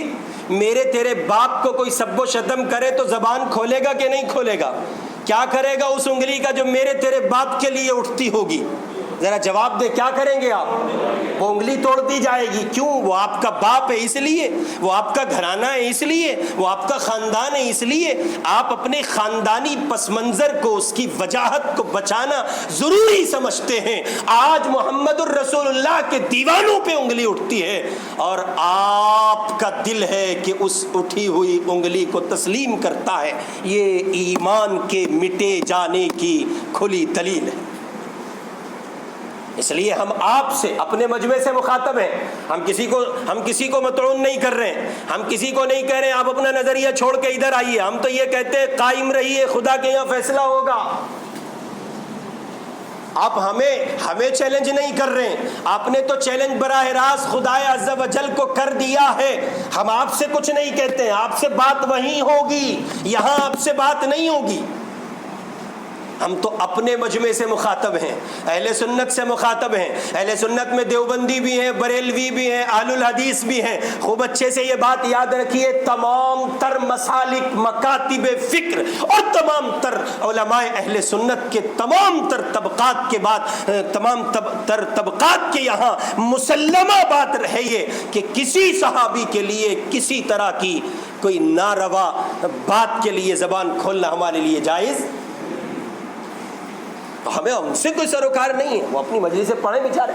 میرے تیرے باپ کو کوئی سب و شتم کرے تو زبان کھولے گا کہ نہیں کھولے گا؟ کیا کرے گا اس انگلی کا جو میرے تیرے باپ کے لیے اٹھتی ہوگی؟ ذرا جواب دے، کیا کریں گے آپ؟ وہ انگلی توڑ دی جائے گی. کیوں؟ وہ آپ کا باپ ہے اس لیے، وہ آپ کا گھرانہ ہے اس لیے، وہ آپ کا خاندان ہے اس لیے. آپ اپنے خاندانی پس منظر کو، اس کی وجاہت کو بچانا ضروری سمجھتے ہیں. آج محمد الرسول اللہ کے دیوانوں پہ انگلی اٹھتی ہے اور آپ کا دل ہے کہ اس اٹھی ہوئی انگلی کو تسلیم کرتا ہے. یہ ایمان کے مٹے جانے کی کھلی دلیل ہے. اس لیے ہم آپ سے، اپنے مجمع سے مخاطب ہیں. ہم کسی کو مطعون نہیں کر رہے ہیں. ہم کسی کو نہیں کہہ رہے ہیں آپ اپنا نظریہ چھوڑ کے ادھر آئیے. ہم تو یہ کہتے ہیں قائم رہیے، خدا کے یہاں فیصلہ ہوگا. آپ ہمیں چیلنج نہیں کر رہے ہیں. آپ نے تو چیلنج براہ راست خدا عز و جل کو کر دیا ہے. ہم آپ سے کچھ نہیں کہتے ہیں. آپ سے بات وہیں ہوگی، یہاں آپ سے بات نہیں ہوگی. ہم تو اپنے مجمع سے مخاطب ہیں، اہل سنت سے مخاطب ہیں. اہل سنت میں دیوبندی بھی ہیں، بریلوی بھی ہیں، اہل الحدیث بھی ہیں. خوب اچھے سے یہ بات یاد رکھیے، تمام تر مسالک، مکاتب فکر اور تمام تر علماء اہل سنت کے تمام تر طبقات کے بعد، تمام تر طبقات کے یہاں مسلمہ بات ہے یہ کہ کسی صحابی کے لیے کسی طرح کی کوئی ناروا بات کے لیے زبان کھولنا ہمارے لیے جائز. ہمیں ان سے کوئی سروکار نہیں ہے، وہ اپنی مجلس سے پڑھیں بیچارے،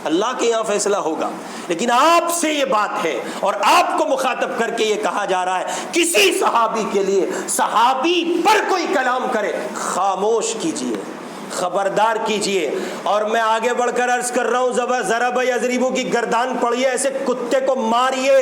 اللہ کے یہاں فیصلہ ہوگا. لیکن آپ سے یہ بات ہے اور آپ کو مخاطب کر کے یہ کہا جا رہا ہے کسی صحابی کے لیے، صحابی پر کوئی کلام کرے خاموش کیجئے، خبردار کیجئے. اور میں آگے بڑھ کر عرض کر رہا ہوں، ضرب یضرب کی گردان پڑھیے، ایسے کتے کو ماریے،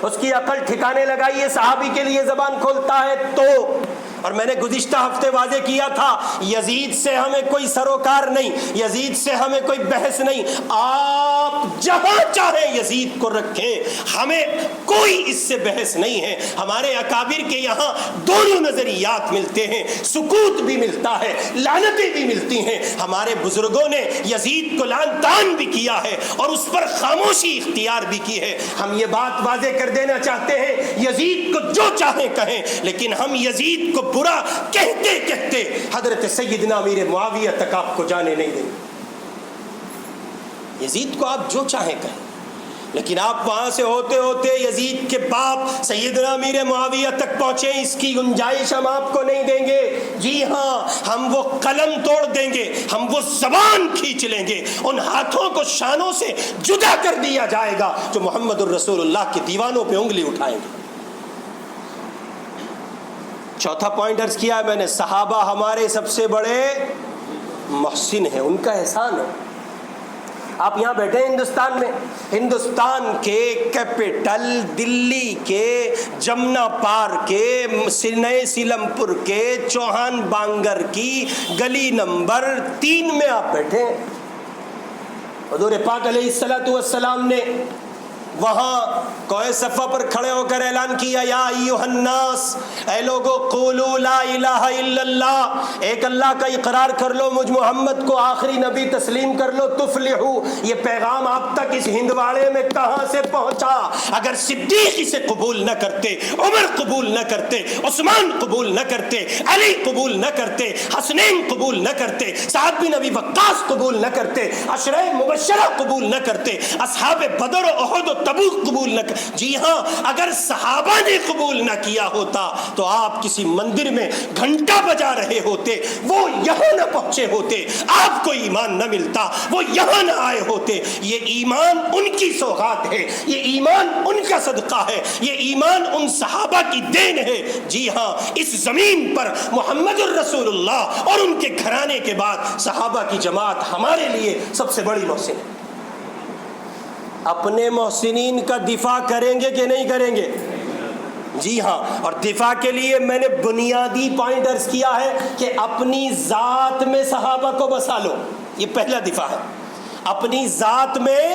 اس کی عقل ٹھکانے لگائیے. صحابی کے لیے زبان کھولتا ہے تو. اور میں نے گزشتہ ہفتے واضح کیا تھا، یزید سے ہمیں کوئی سروکار نہیں، یزید سے ہمیں کوئی بحث نہیں. آپ جہاں چاہیں یزید کو رکھیں، ہمیں کوئی اس سے بحث نہیں ہے. ہمارے اکابر کے یہاں دونوں نظریات ملتے ہیں، سکوت بھی ملتا ہے، لعنتیں بھی ملتی ہیں. ہمارے بزرگوں نے یزید کو لعن طعن بھی کیا ہے اور اس پر خاموشی اختیار بھی کی ہے. ہم یہ بات واضح کر دینا چاہتے ہیں، یزید کو جو چاہیں کہیں، لیکن ہم یزید کو برا کہتے کہتے حضرت سیدنا امیر معاویہ تک آپ کو جانے نہیں دیں. یزید کو آپ جو چاہیں کہیں، لیکن آپ وہاں سے ہوتے ہوتے یزید کے باپ سیدنا امیر معاویہ تک پہنچے، اس کی گنجائش ہم آپ کو نہیں دیں گے. جی ہاں، ہم وہ قلم توڑ دیں گے، ہم وہ زبان کھینچ لیں گے، ان ہاتھوں کو شانوں سے جدا کر دیا جائے گا جو محمد الرسول اللہ کے دیوانوں پہ انگلی اٹھائیں گے. چوتھا پوائنٹ عرض کیا ہے میں نے، صحابہ ہمارے سب سے بڑے محسن ہیں، ان کا احسان ہے. آپ یہاں بیٹھے ہیں ہندوستان میں، ہندوستان کے کیپٹل دلی کے جمنا پار کے نئے سیلم پور کے چوہان بانگر کی گلی نمبر 3 میں آپ بیٹھے ہیں. حضور پاک علیہ الصلوۃ والسلام نے وہاں کوہ صفا پر کھڑے ہو کر اعلان کیا، یا ایھا الناس، اے لوگو، قولوا لا الہ الا اللہ، ایک اللہ کا اقرار کر لو، مجھ محمد کو آخری نبی تسلیم کر لو، تفلحو. یہ پیغام آپ تک اس ہندواڑے میں کہاں سے پہنچا؟ اگر صدیق اسے قبول نہ کرتے، عمر قبول نہ کرتے، عثمان قبول نہ کرتے، علی قبول نہ کرتے، حسنین قبول نہ کرتے، سعد بن ابی وقاص قبول نہ کرتے، عشرہ مبشرہ قبول نہ کرتے، اصحاب بدر و احد و تبوک قبول نہ کر. جی ہاں، اگر صحابہ نے قبول نہ کیا ہوتا تو آپ کسی مندر میں گھنٹا بجا رہے ہوتے، وہ یہاں نہ پہنچے ہوتے، آپ کو ایمان نہ ملتا، وہ یہاں نہ آئے ہوتے. یہ ایمان ان کی سوغات ہے، یہ ایمان ان کا صدقہ ہے، یہ ایمان ان صحابہ کی دین ہے. جی ہاں، اس زمین پر محمد الرسول اللہ اور ان کے گھرانے کے بعد صحابہ کی جماعت ہمارے لیے سب سے بڑی محسن ہے. اپنے محسنین کا دفاع کریں گے کہ نہیں کریں گے؟ جی ہاں. اور دفاع کے لیے میں نے بنیادی پوائنٹ عرض کیا ہے کہ اپنی ذات میں صحابہ کو بسا لو. یہ پہلا دفاع ہے. اپنی ذات میں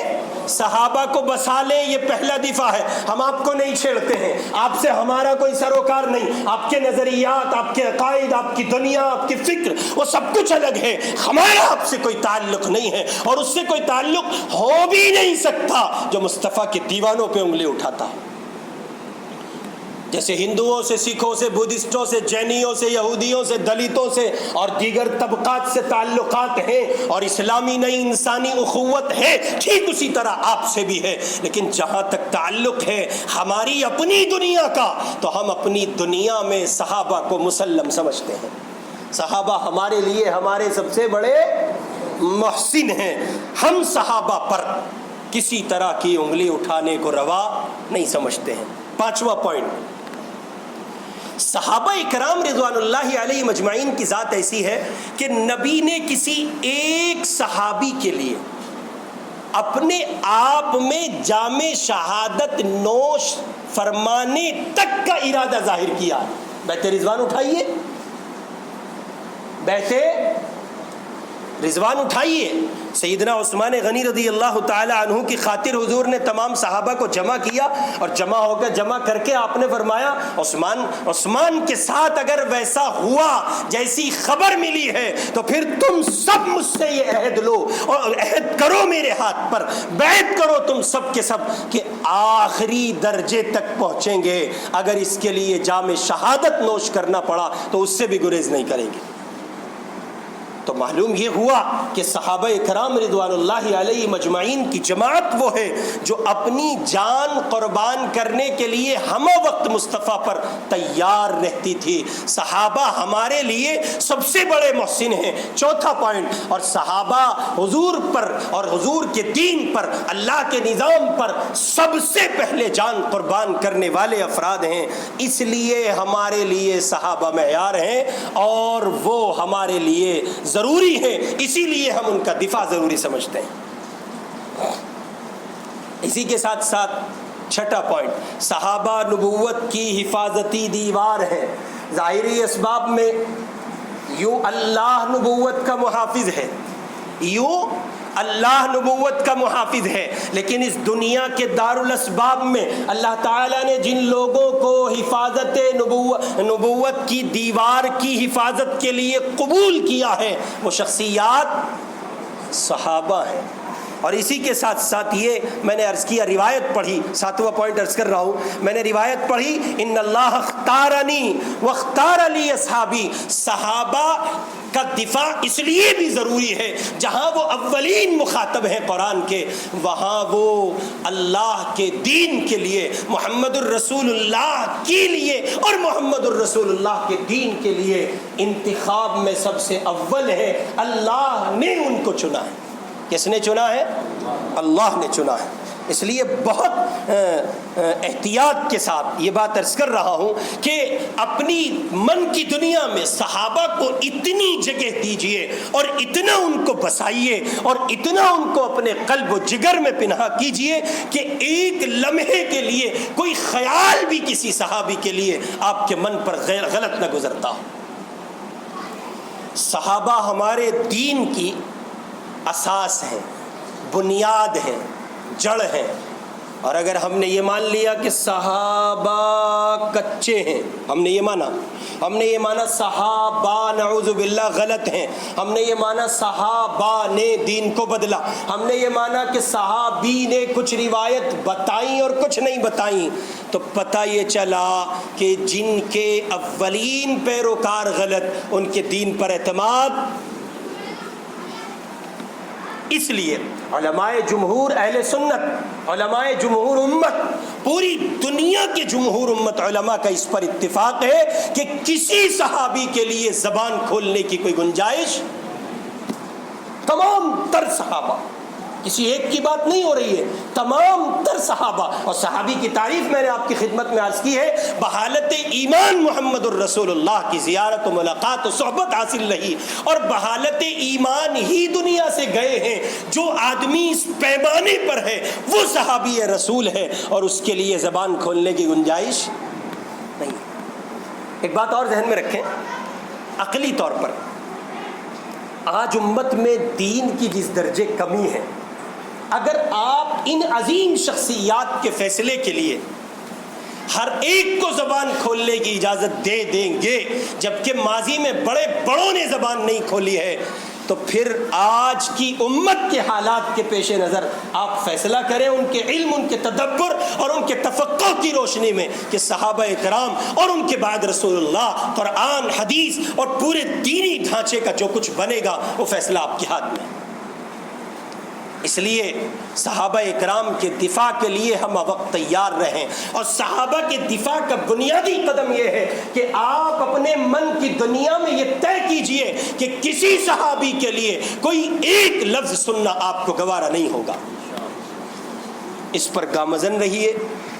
صحابہ کو بسا لیں، یہ پہلا دفاع ہے. ہم آپ کو نہیں چھیڑتے ہیں، آپ سے ہمارا کوئی سروکار نہیں. آپ کے نظریات، آپ کے عقائد، آپ کی دنیا، آپ کی فکر، وہ سب کچھ الگ ہے. ہمارا آپ سے کوئی تعلق نہیں ہے اور اس سے کوئی تعلق ہو بھی نہیں سکتا جو مصطفیٰ کے دیوانوں پہ انگلی اٹھاتا. جیسے ہندوؤں سے، سکھوں سے، بدھسٹوں سے، جینیوں سے، یہودیوں سے، دلتوں سے اور دیگر طبقات سے تعلقات ہیں اور اسلامی نئی انسانی اخوت ہے، ٹھیک اسی طرح آپ سے بھی ہے. لیکن جہاں تک تعلق ہے ہماری اپنی دنیا کا، تو ہم اپنی دنیا میں صحابہ کو مسلم سمجھتے ہیں. صحابہ ہمارے لیے ہمارے سب سے بڑے محسن ہیں. ہم صحابہ پر کسی طرح کی انگلی اٹھانے کو روا نہیں سمجھتے ہیں. 5واں پوائنٹ، صحابہ اکرام رضوان اللہ علیہ مجمعین کی ذات ایسی ہے کہ نبی نے کسی ایک صحابی کے لیے اپنے آپ میں جام شہادت نوش فرمانے تک کا ارادہ ظاہر کیا. بیعت رضوان اٹھائیے، بیعت رضوان اٹھائیے. سیدنا عثمان غنی رضی اللہ تعالی عنہ کی خاطر حضور نے تمام صحابہ کو جمع کیا اور جمع کر کے آپ نے فرمایا عثمان کے ساتھ اگر ویسا ہوا جیسی خبر ملی ہے تو پھر تم سب مجھ سے یہ عہد لو اور عہد کرو میرے ہاتھ پر، بیعت کرو تم سب کے سب کہ آخری درجے تک پہنچیں گے. اگر اس کے لیے جام شہادت نوش کرنا پڑا تو اس سے بھی گریز نہیں کریں گے. تو معلوم یہ ہوا کہ صحابہ کرام رضوان اللہ علیہ مجمعین کی جماعت وہ ہے جو اپنی جان قربان کرنے کے لیے ہم وقت مصطفیٰ پر تیار رہتی تھی. صحابہ ہمارے لیے سب سے بڑے محسن ہیں. 4تھا پوائنٹ، اور صحابہ حضور پر اور حضور کے دین پر، اللہ کے نظام پر سب سے پہلے جان قربان کرنے والے افراد ہیں. اس لیے ہمارے لیے صحابہ معیار ہیں اور وہ ہمارے لیے ضروری ہے، اسی لیے ہم ان کا دفاع ضروری سمجھتے ہیں. اسی کے ساتھ ساتھ 6واں پوائنٹ، صحابہ نبوت کی حفاظتی دیوار ہے. ظاہری اسباب میں یوں اللہ نبوت کا محافظ ہے، یوں اللہ نبوت کا محافظ ہے، لیکن اس دنیا کے دارالاسباب میں اللہ تعالیٰ نے جن لوگوں کو حفاظت نبوت کی دیوار کی حفاظت کے لیے قبول کیا ہے وہ شخصیات صحابہ ہیں. اور اسی کے ساتھ ساتھ یہ میں نے عرض کیا، روایت پڑھی، 7واں پوائنٹ عرض کر رہا ہوں، میں نے روایت پڑھی ان اللہ اختارنی واختار لی اصحابی. صحابہ کا دفاع اس لیے بھی ضروری ہے، جہاں وہ اولین مخاطب ہیں قرآن کے، وہاں وہ اللہ کے دین کے لیے، محمد الرسول اللہ کے لیے اور محمد الرسول اللہ کے دین کے لیے انتخاب میں سب سے اول ہے. اللہ نے ان کو چنا ہے. کس نے چنا ہے؟ اللہ نے چنا ہے. اس لیے بہت احتیاط کے ساتھ یہ بات عرض کر رہا ہوں کہ اپنی من کی دنیا میں صحابہ کو اتنی جگہ دیجئے اور اتنا ان کو بسائیے اور اتنا ان کو اپنے قلب و جگر میں پنہا کیجئے کہ ایک لمحے کے لیے کوئی خیال بھی کسی صحابی کے لیے آپ کے من پر غلط نہ گزرتا ہو. صحابہ ہمارے دین کی اساس ہیں، بنیاد ہیں، جڑ ہیں. اور اگر ہم نے یہ مان لیا کہ صحابہ کچے ہیں، ہم نے یہ مانا صحابہ نعوذ باللہ غلط ہیں، ہم نے یہ مانا صحابہ نے دین کو بدلا، ہم نے یہ مانا کہ صحابی نے کچھ روایت بتائیں اور کچھ نہیں بتائیں، تو پتہ یہ چلا کہ جن کے اولین پیروکار غلط، ان کے دین پر اعتماد. اس لیے علماء جمہور اہل سنت، علماء جمہور امت، پوری دنیا کے جمہور امت علماء کا اس پر اتفاق ہے کہ کسی صحابی کے لیے زبان کھولنے کی کوئی گنجائش، تمام تر صحابہ، کسی ایک کی بات نہیں ہو رہی ہے، تمام تر صحابہ. اور صحابی کی تعریف میں نے آپ کی خدمت میں عرض کی ہے، بحالت ایمان محمد الرسول اللہ کی زیارت و ملاقات و صحبت حاصل رہی، اور بحالت ایمان ہی دنیا سے گئے ہیں. جو آدمی اس پیمانے پر ہے وہ صحابی رسول ہے اور اس کے لیے زبان کھولنے کی گنجائش نہیں. ایک بات اور ذہن میں رکھیں، عقلی طور پر آج امت میں دین کی جس درجے کمی ہے، اگر آپ ان عظیم شخصیات کے فیصلے کے لیے ہر ایک کو زبان کھولنے کی اجازت دے دیں گے، جبکہ ماضی میں بڑے بڑوں نے زبان نہیں کھولی ہے، تو پھر آج کی امت کے حالات کے پیش نظر آپ فیصلہ کریں ان کے علم، ان کے تدبر اور ان کے تفقہ کی روشنی میں کہ صحابہ کرام اور ان کے بعد رسول اللہ، قرآن، حدیث اور پورے دینی ڈھانچے کا جو کچھ بنے گا وہ فیصلہ آپ کے ہاتھ میں ہے۔ اس لیے صحابہ اکرام کے دفاع کے لیے ہم وقت تیار رہیں، اور صحابہ کے دفاع کا بنیادی قدم یہ ہے کہ آپ اپنے من کی دنیا میں یہ طے کیجئے کہ کسی صحابی کے لیے کوئی ایک لفظ سننا آپ کو گوارا نہیں ہوگا۔ اس پر گامزن رہیے،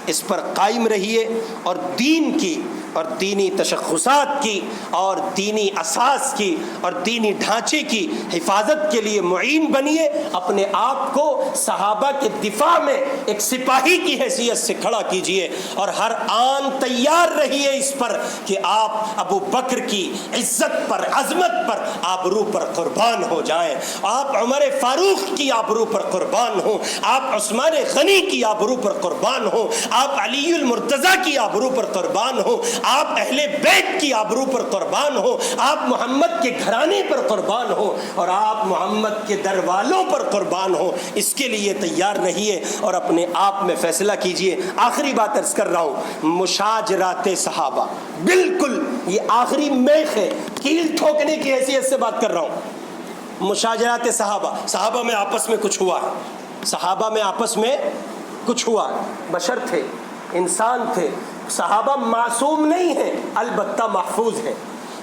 اس پر قائم رہیے، اور دین کی اور دینی تشخصات کی اور دینی اساس کی اور دینی ڈھانچے کی حفاظت کے لیے معین بنیے۔ اپنے آپ کو صحابہ کے دفاع میں ایک سپاہی کی حیثیت سے کھڑا کیجئے، اور ہر آن تیار رہیے اس پر کہ آپ ابو بکر کی عزت پر، عظمت پر، آبرو پر قربان ہو جائیں، آپ عمر فاروق کی آبرو پر قربان ہوں، آپ عثمان غنی کی آبرو پر قربان ہوں، آپ علی المرتضیٰ کی آبرو پر قربان ہوں، آپ اہل بیت کی آبرو پر قربان ہو، آپ محمد کے گھرانے پر قربان ہو، اور آپ محمد کے در والوں پر قربان ہو۔ اس کے لیے تیار رہیے اور اپنے آپ میں فیصلہ کیجئے۔ آخری بات عرض کر رہا ہوں، مشاجرات صحابہ، بالکل یہ آخری میخ ہے، کیل ٹھوکنے کی حیثیت سے بات کر رہا ہوں۔ مشاجرات صحابہ میں آپس میں کچھ ہوا، صحابہ میں آپس میں کچھ ہوا، بشر تھے، انسان تھے، صحابہ معصوم نہیں ہیں، البتہ محفوظ ہیں۔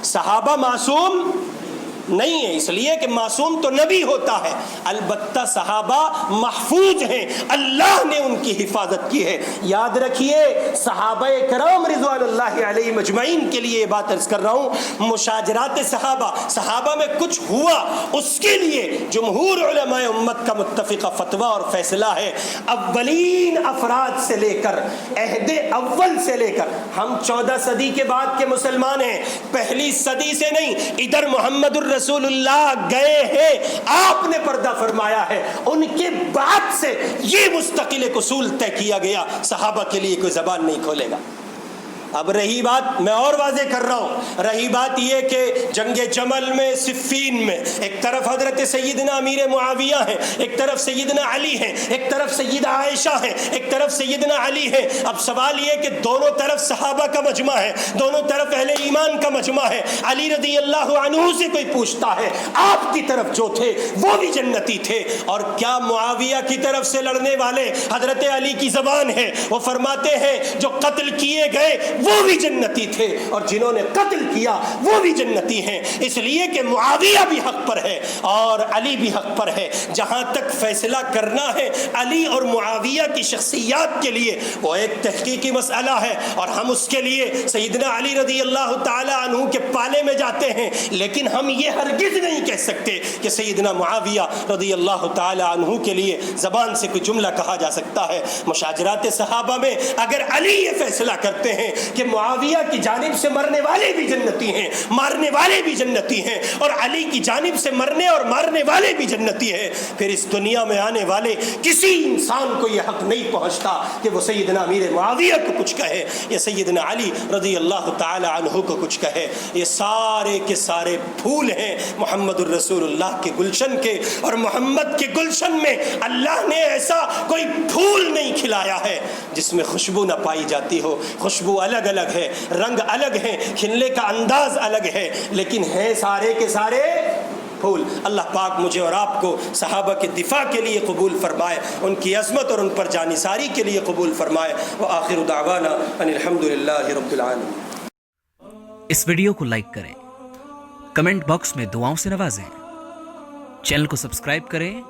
صحابہ معصوم نہیں ہے، اس لیے کہ معصوم تو نبی ہوتا ہے، البتہ صحابہ محفوظ ہیں، اللہ نے ان کی حفاظت کی ہے۔ یاد رکھیے صحابہ کرام رضوان اللہ علیہ مجمعین کے لیے یہ بات عرض کر رہا ہوں، مشاجرات صحابہ میں کچھ ہوا، اس کے لیے جمہور علماء امت کا متفقہ فتویٰ اور فیصلہ ہے، اولین افراد سے لے کر عہد اول سے لے کر، ہم 14 صدی کے بعد کے مسلمان ہیں، پہلی صدی سے نہیں، ادھر محمد رسول اللہ گئے ہیں، آپ نے پردہ فرمایا ہے، ان کے بعد سے یہ مستقل ایک اصول طے کیا گیا، صحابہ کے لیے کوئی زبان نہیں کھولے گا۔ اب رہی بات، میں اور واضح کر رہا ہوں، رہی بات یہ کہ جنگ جمل میں، صفین میں، ایک طرف حضرت سیدنا امیر معاویہ ہیں، ایک طرف سیدنا علی ہیں، ایک طرف سیدہ عائشہ ہیں، ایک طرف سیدنا علی ہیں۔ اب سوال یہ کہ دونوں طرف صحابہ کا مجمع ہے، دونوں طرف اہل ایمان کا مجمع ہے، علی رضی اللہ عنہ سے کوئی پوچھتا ہے آپ کی طرف جو تھے وہ بھی جنتی تھے، اور کیا معاویہ کی طرف سے لڑنے والے حضرت علی کی زبان ہے، وہ فرماتے ہیں جو قتل کیے گئے وہ بھی جنتی تھے، اور جنہوں نے قتل کیا وہ بھی جنتی ہیں، اس لیے کہ معاویہ بھی حق پر ہے اور علی بھی حق پر ہے۔ جہاں تک فیصلہ کرنا ہے علی اور معاویہ کی شخصیات کے لیے، وہ ایک تحقیقی مسئلہ ہے، اور ہم اس کے لیے سیدنا علی رضی اللہ تعالی عنہ کے پالے میں جاتے ہیں، لیکن ہم یہ ہرگز نہیں کہہ سکتے کہ سیدنا معاویہ رضی اللہ تعالی عنہ کے لیے زبان سے کوئی جملہ کہا جا سکتا ہے۔ مشاجرات صحابہ میں اگر علی یہ فیصلہ کرتے ہیں کہ معاویہ کی جانب سے مرنے والے بھی جنتی ہیں، مارنے والے بھی جنتی ہیں، اور علی کی جانب سے مرنے اور مارنے والے بھی جنتی ہیں، پھر اس دنیا میں آنے والے کسی انسان کو یہ حق نہیں پہنچتا کہ وہ سیدنا امیر معاویہ کو کچھ کہے یا سیدنا علی رضی اللہ تعالی عنہ کو کچھ کہے۔ یہ سارے کے سارے پھول ہیں محمد الرسول اللہ کے گلشن کے، اور محمد کے گلشن میں اللہ نے ایسا کوئی پھول نہیں کھلایا ہے جس میں خوشبو نہ پائی جاتی ہو۔ خوشبو الگ الگ ہے، رنگ الگ ہے، کھلنے کا انداز الگ ہے، لیکن ہیں سارے کے سارے پھول۔ اللہ پاک مجھے اور آپ کو صحابہ کے دفاع کے لیے قبول فرمائے، ان کی عظمت اور ان پر جانثاری کے لیے قبول فرمائے۔ وآخر دعوانا ان الحمدللہ رب العالمین۔ اس ویڈیو کو لائک کریں، کمنٹ باکس میں دعاؤں سے نوازیں، چینل کو سبسکرائب کریں،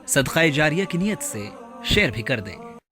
صدقہ جاریہ کی نیت سے شیئر بھی کر دیں۔